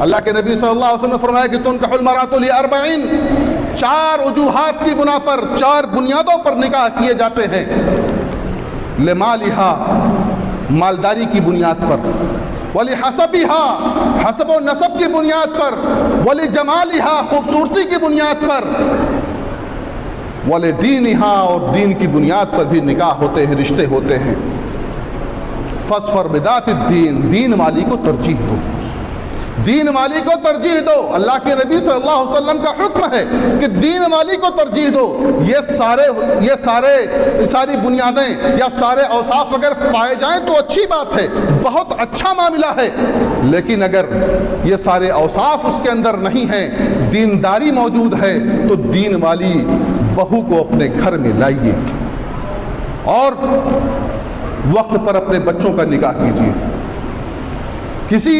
اللہ کے نبی صلی اللہ علیہ وسلم نے فرمایا کہ تنکح المرأۃ لاربعین، 4 وجوہات کی بنا پر، 4 بنیادوں پر نکاح کیے جاتے ہیں۔ لمالہا، مالداری کی بنیاد پر، ولحسبہا، حسب و نسب کی بنیاد پر، ولجمالہا، خوبصورتی کی بنیاد پر، ولدینہا، اور دین کی بنیاد پر بھی نکاح ہوتے ہیں، رشتے ہوتے ہیں۔ فاظفر بذات الدین، دین والی کو ترجیح دو، دین والی کو ترجیح دو۔ اللہ کے نبی صلی اللہ علیہ وسلم کا حکم ہے کہ دین والی کو ترجیح دو۔ یہ ساری بنیادیں یا سارے اوصاف اگر پائے جائیں تو اچھی بات ہے، بہت اچھا معاملہ ہے، لیکن اگر یہ سارے اوصاف اس کے اندر نہیں ہیں، دینداری موجود ہے، تو دین والی بہو کو اپنے گھر میں لائیے اور وقت پر اپنے بچوں کا نکاح کیجیے۔ کسی